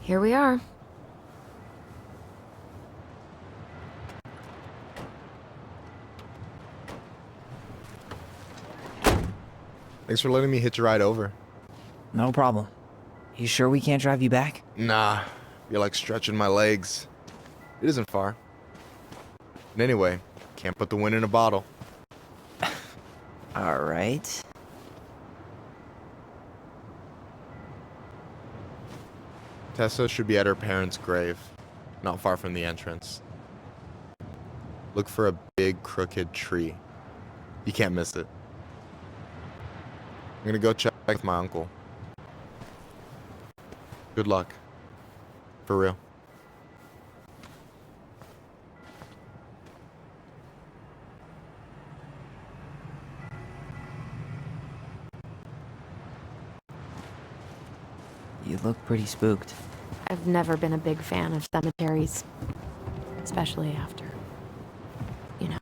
Here we are. Thanks for letting me hitch a ride over. No problem. You sure we can't drive you back? Nah, you're like stretching my legs. It isn't far. And anyway, can't put the wind in a bottle. All right. Tessa should be at her parents' grave, not far from the entrance. Look for a big crooked tree. You can't miss it. I'm gonna go check with my uncle. Good luck. For real. You look pretty spooked. I've never been a big fan of cemeteries. Especially after, you know.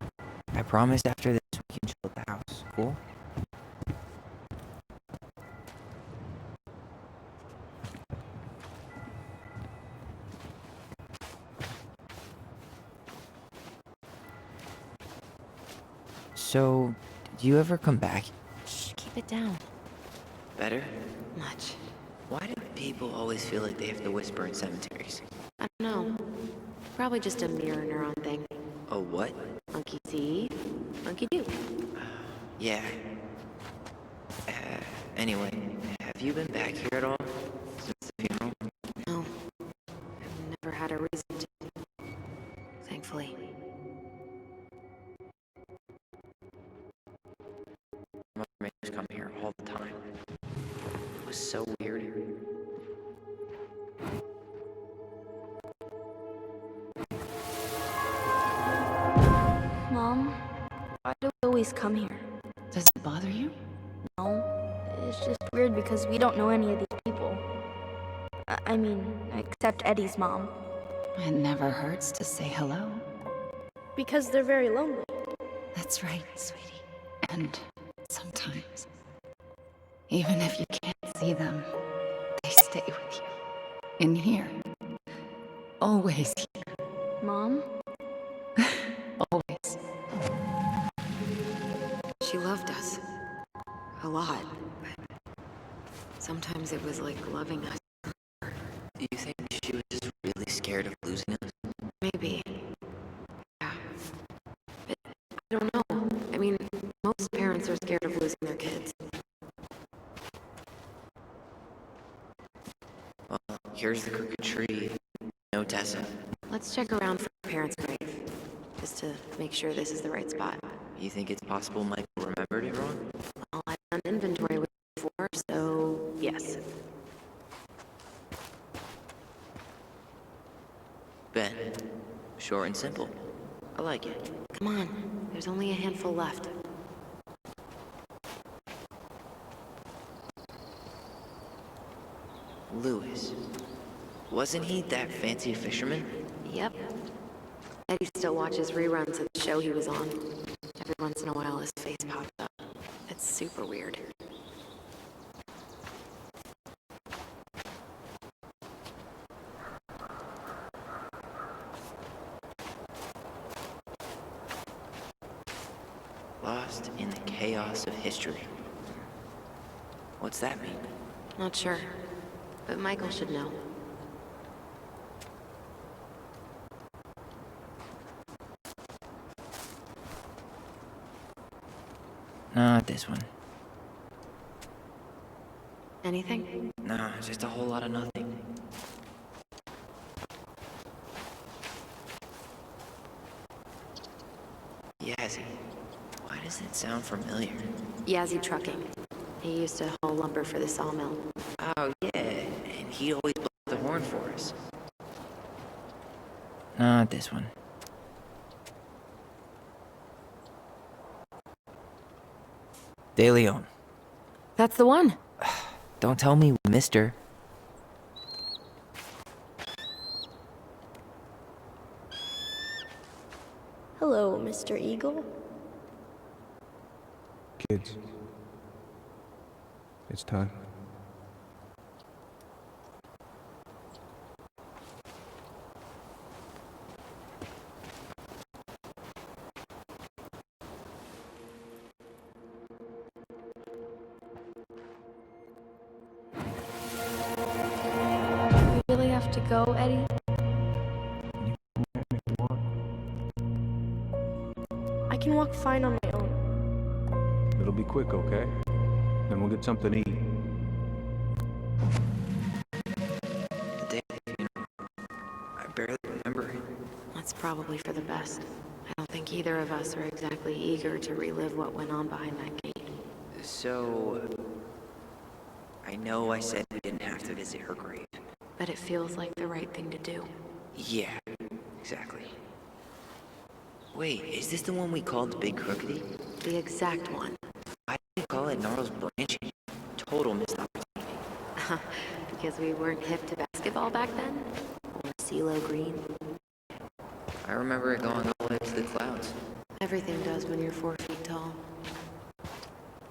I promise after this we can chill at the house. Cool? So, did you ever come back? Shh, keep it down. Better? Much. Why do people always feel like they have to whisper in cemeteries? I don't know. Probably just a mirror neuron thing. A what? Monkey see, monkey do. Yeah. Anyway, have you been back here at all? Since the funeral? No. I've never had a reason to. Thankfully. My mother made us come here all the time. It was so weird. Mom, why do we always come here? Does it bother you? No, it's just weird because we don't know any of these people. I mean, except Eddie's mom. It never hurts to say hello. Because they're very lonely. That's right, sweetie. And sometimes, even if you can't see them, they stay with you. In here. Always here. Mom? Always. She loved us. A lot. But sometimes it was like loving us. Do you think she was just really scared of losing us? Maybe. Yeah. But I don't know. I mean, most parents are scared of losing their kids. Well, here's the crooked tree. No Tessa. Let's check around for her parents' grave. Just to make sure this is the right spot. You think it's possible Michael remembered it wrong? Well, I've done inventory with her before, so yes. Ben. Short and simple. I like it. Come on. There's only a handful left. Lewis. Wasn't he that fancy fisherman? Yep. Eddie still watches reruns of the show he was on. Every once in a while his face pops up. It's super weird. Lost in the chaos of history. What's that mean? Not sure. But Michael should know. Not this one. Anything? Nah, just a whole lot of nothing. Yazzie. Why does it sound familiar? Yazzie Trucking. He used to haul lumber for the sawmill. Oh, yeah. And he always blew the horn for us. Not this one. De Leon. That's the one. Don't tell me we missed her. Hello, Mr. Eagle. Kids, it's time. have to go, Eddie? I can walk fine on my own. It'll be quick, okay? Then we'll get something to eat. The day of the funeral. I barely remember it. That's probably for the best. I don't think either of us are exactly eager to relive what went on behind that gate. So... I know I said we didn't have to visit her grave. But it feels like the right thing to do. Yeah, exactly. Wait, is this the one we called Big Crookedy? The exact one. Why did we call it Gnarl's Branching? Total missed opportunity. Because we weren't hip to basketball back then? Or CeeLo Green? I remember it going all the way to the clouds. Everything does when you're 4 feet tall.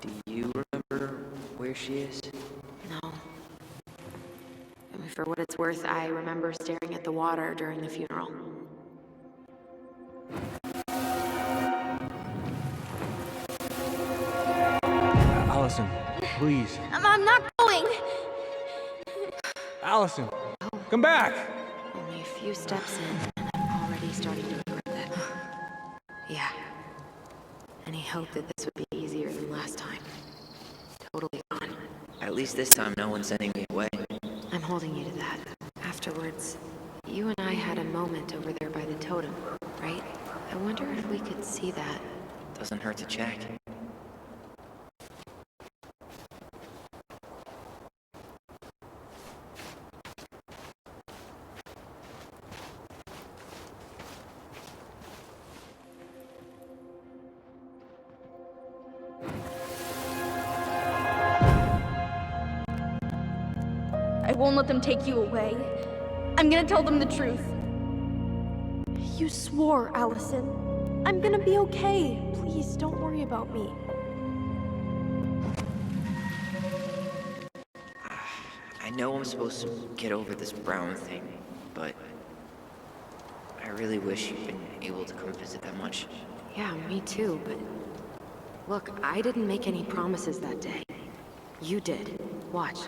Do you remember where she is? No. I mean, for what it's worth, I remember staring at the water during the funeral. Alyson, please. I'm not going! Alyson, come back! Only a few steps in, and I'm already starting to regret it. Yeah. Any hope that this would be easier than last time? Totally gone. At least this time no one's sending me away. I'm holding you to that. Afterwards, you and I had a moment over there by the totem, right? I wonder if we could see that. Doesn't hurt to check. I won't let them take you away. I'm gonna tell them the truth. You swore, Alyson. I'm gonna be okay. Please, don't worry about me. I know I'm supposed to get over this Brown thing, but I really wish you'd been able to come visit that much. Yeah, me too, but... Look, I didn't make any promises that day. You did. Watch.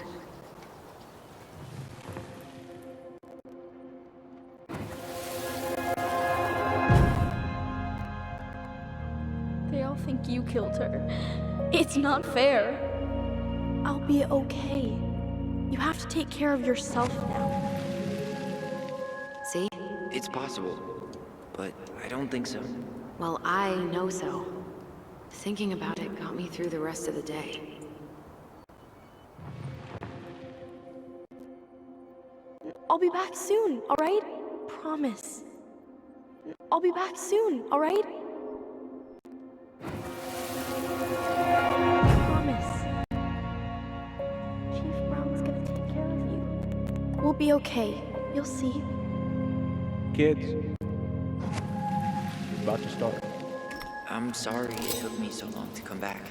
They all think you killed her. It's not fair. I'll be okay. You have to take care of yourself now. See? It's possible, but I don't think so. Well, I know so. Thinking about it got me through the rest of the day. I'll be back soon, alright? Promise. I'll be back soon, alright? Promise. Chief Brown's gonna take care of you. We'll be okay. You'll see. Kids, it's about to start. I'm sorry it took me so long to come back.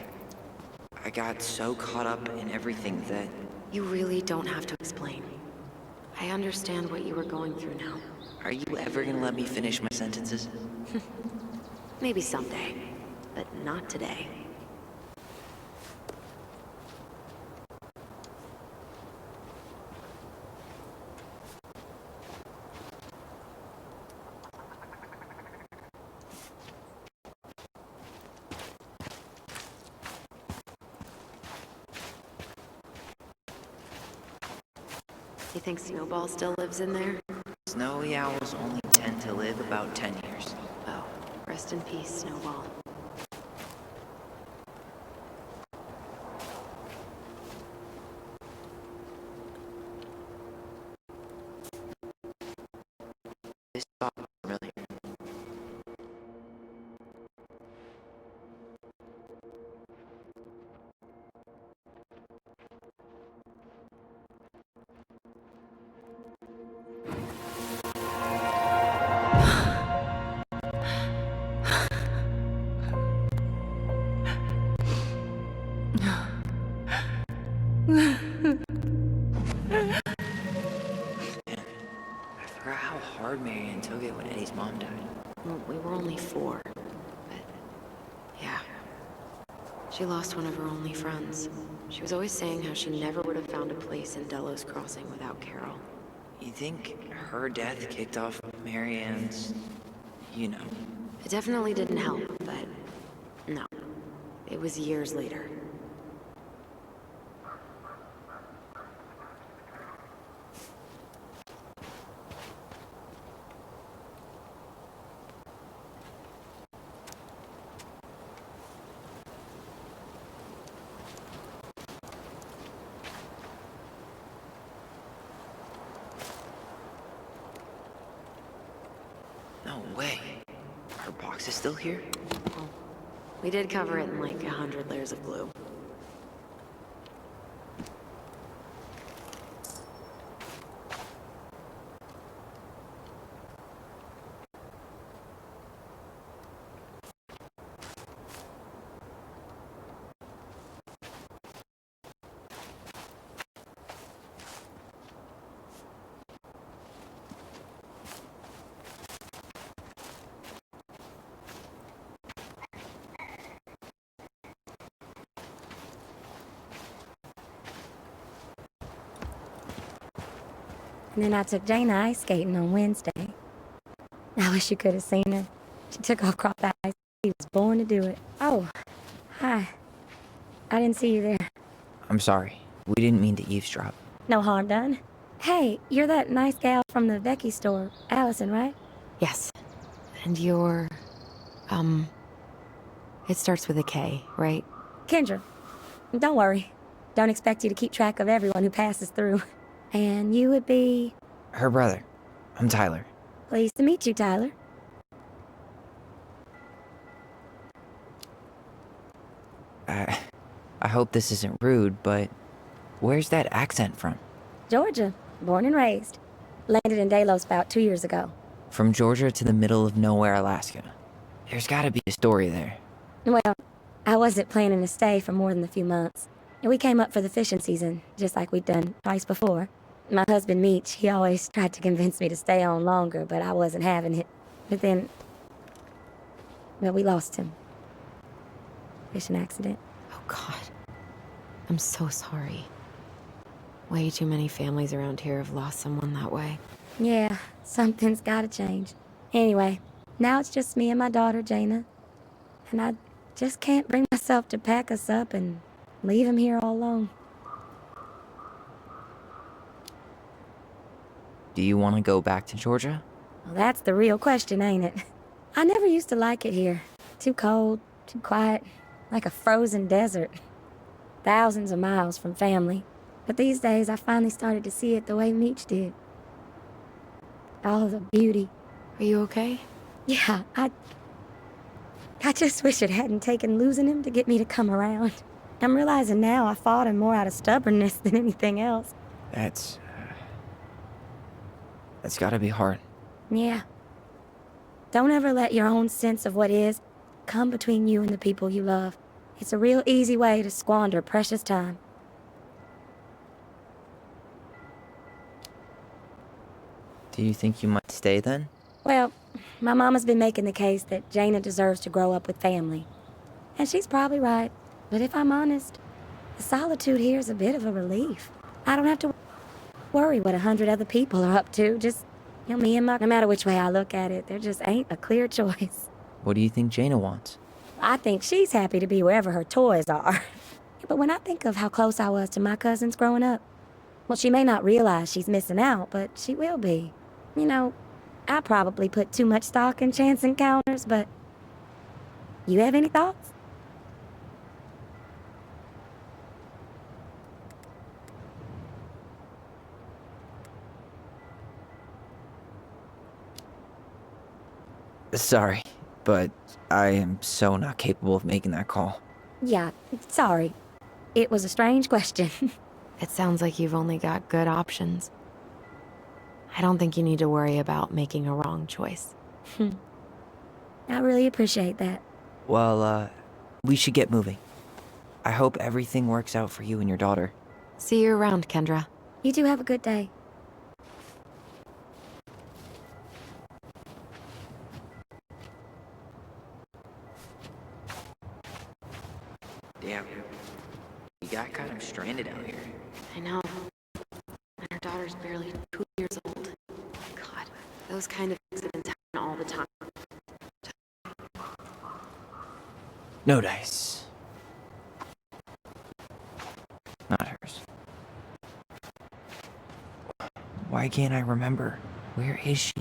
I got so caught up in everything that... You really don't have to explain. I understand what you were going through now. Are you ever gonna let me finish my sentences? Maybe someday, but not today. You think Snowball still lives in there? Snowy owls only tend to live about 10 years. Oh, rest in peace, Snowball. This spot was familiar. I forgot how hard Marianne took it when Eddie's mom died. Well, we were only 4, but yeah. She lost one of her only friends. She was always saying how she never would have found a place in Delos Crossing without Carol. You think her death kicked off Marianne's, you know? It definitely didn't help, but no. It was years later. No way. Her box is still here? Well, we did cover it in like 100 layers of glue. And then I took Jaina ice skating on Wednesday. I wish you could have seen her. She took off cross ice. She was born to do it. Oh, hi. I didn't see you there. I'm sorry. We didn't mean to eavesdrop. No harm done. Hey, you're that nice gal from the Becky store, Alyson, right? Yes. And you're... It starts with a K, right? Kendra. Don't worry. Don't expect you to keep track of everyone who passes through. And you would be... Her brother. I'm Tyler. Pleased to meet you, Tyler. I hope this isn't rude, but where's that accent from? Georgia. Born and raised. Landed in Delos about 2 years ago. From Georgia to the middle of nowhere, Alaska. There's gotta be a story there. Well, I wasn't planning to stay for more than a few months. And we came up for the fishing season, just like we'd done twice before. My husband, Meech, he always tried to convince me to stay on longer, but I wasn't having it. But then... well, we lost him. Fishing accident. Oh, God. I'm so sorry. Way too many families around here have lost someone that way. Yeah, something's gotta change. Anyway, now it's just me and my daughter, Jaina. And I just can't bring myself to pack us up and leave him here all alone. Do you want to go back to Georgia? Well, that's the real question, ain't it? I never used to like it here. Too cold, too quiet, like a frozen desert. Thousands of miles from family. But these days, I finally started to see it the way Meech did. All of the beauty. Are you okay? Yeah, I just wish it hadn't taken losing him to get me to come around. I'm realizing now I fought him more out of stubbornness than anything else. That's gotta be hard. Yeah. Don't ever let your own sense of what is come between you and the people you love. It's a real easy way to squander precious time. Do you think you might stay then? Well, my mama's been making the case that Jaina deserves to grow up with family. And she's probably right. But if I'm honest, the solitude here is a bit of a relief. I don't have to worry what 100 other people are up to. Just, me and my... no matter which way I look at it, there just ain't a clear choice. What do you think Jaina wants? I think she's happy to be wherever her toys are. But when I think of how close I was to my cousins growing up, well, she may not realize she's missing out, but she will be. I probably put too much stock in chance encounters, but... you have any thoughts? Sorry, but I am so not capable of making that call. Yeah, sorry. It was a strange question. It sounds like you've only got good options. I don't think you need to worry about making a wrong choice. I really appreciate that. Well, we should get moving. I hope everything works out for you and your daughter. See you around, Kendra. You two have a good day. Damn. We got kind of stranded out here. I know. And our daughter's barely 2 years old. God, those kind of accidents happen all the time. No dice. Not hers. Why can't I remember? Where is she?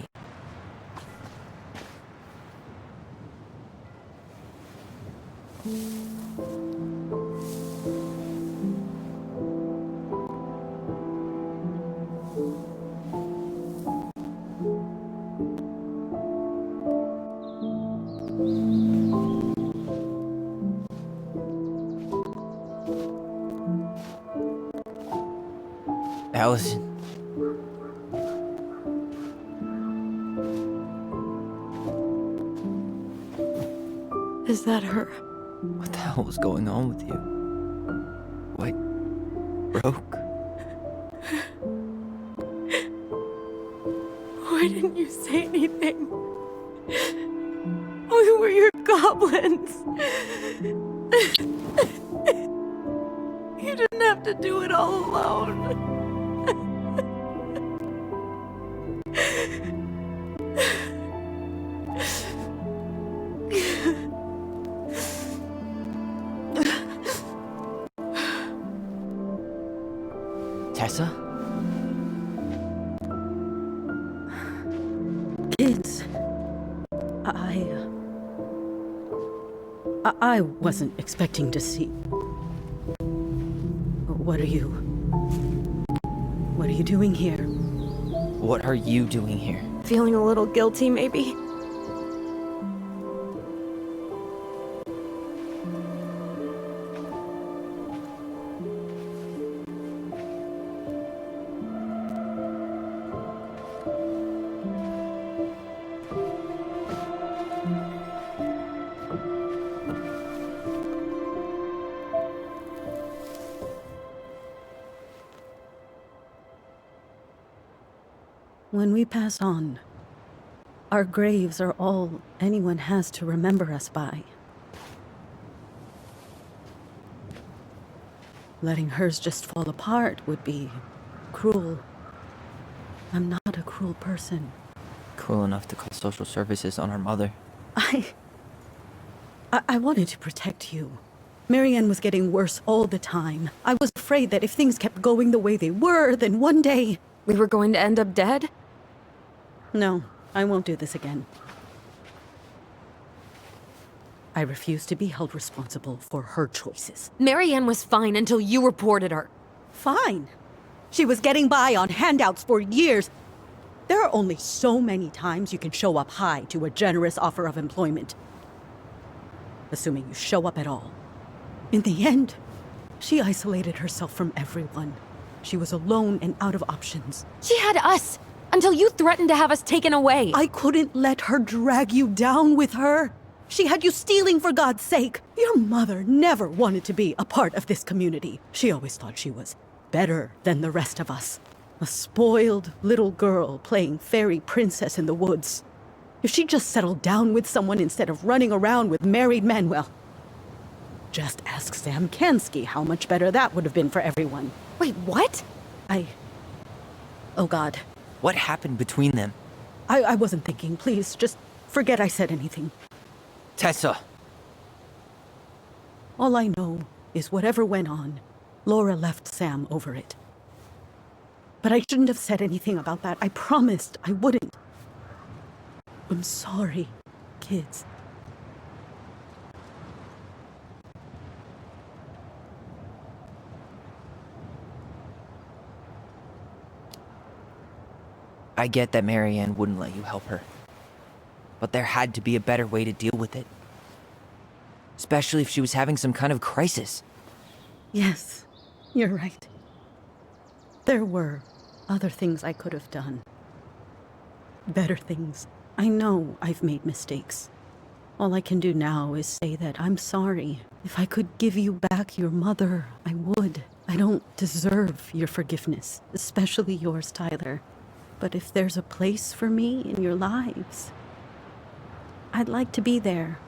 Alyson. Is that her? What the hell was going on with you? What broke? Why didn't you say anything? We were your goblins. You didn't have to do it all alone. Tessa? Kids, I wasn't expecting to see. What are you doing here? What are you doing here? Feeling a little guilty, maybe? When we pass on, our graves are all anyone has to remember us by. Letting hers just fall apart would be cruel. I'm not a cruel person. Cruel enough to call social services on our mother. I wanted to protect you. Marianne was getting worse all the time. I was afraid that if things kept going the way they were, then one day... We were going to end up dead? No, I won't do this again. I refuse to be held responsible for her choices. Marianne was fine until you reported her. Fine. She was getting by on handouts for years. There are only so many times you can show up high to a generous offer of employment. Assuming you show up at all. In the end, she isolated herself from everyone. She was alone and out of options. She had us! Until you threatened to have us taken away! I couldn't let her drag you down with her. She had you stealing for God's sake. Your mother never wanted to be a part of this community. She always thought she was better than the rest of us. A spoiled little girl playing fairy princess in the woods. If she just settled down with someone instead of running around with married men, well, just ask Sam Kansky how much better that would have been for everyone. Wait, what? Oh God. What happened between them? I wasn't thinking. Please, just forget I said anything. Tessa! All I know is whatever went on, Laura left Sam over it. But I shouldn't have said anything about that. I promised I wouldn't. I'm sorry, kids. I get that Marianne wouldn't let you help her. But there had to be a better way to deal with it. Especially if she was having some kind of crisis. Yes, you're right. There were other things I could have done. Better things. I know I've made mistakes. All I can do now is say that I'm sorry. If I could give you back your mother, I would. I don't deserve your forgiveness, especially yours, Tyler. But if there's a place for me in your lives, I'd like to be there.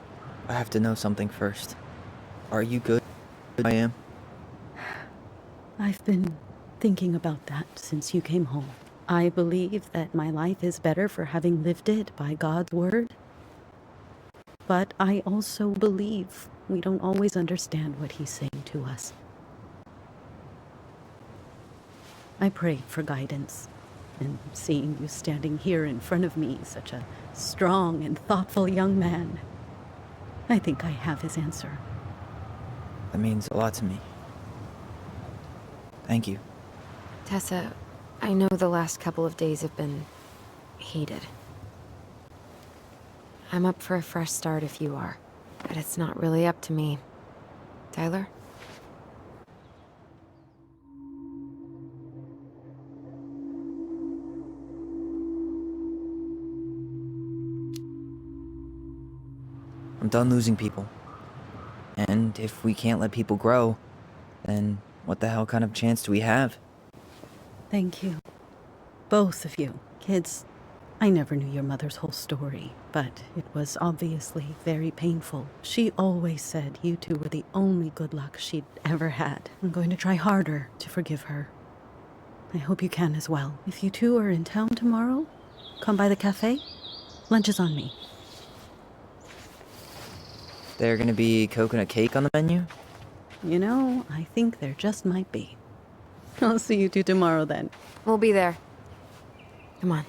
I have to know something first. Are you good? I am. I've been thinking about that since you came home. I believe that my life is better for having lived it by God's word. But I also believe we don't always understand what he's saying to us. I pray for guidance, and seeing you standing here in front of me, such a strong and thoughtful young man, I think I have his answer. That means a lot to me. Thank you. Tessa, I know the last couple of days have been heated. I'm up for a fresh start if you are, but it's not really up to me. Tyler? I'm done losing people. And if we can't let people grow, then what the hell kind of chance do we have? Thank you. Both of you. Kids, I never knew your mother's whole story, but it was obviously very painful. She always said you two were the only good luck she'd ever had. I'm going to try harder to forgive her. I hope you can as well. If you two are in town tomorrow, come by the cafe. Lunch is on me. There gonna be coconut cake on the menu? You know, I think there just might be. I'll see you two tomorrow then. We'll be there. Come on.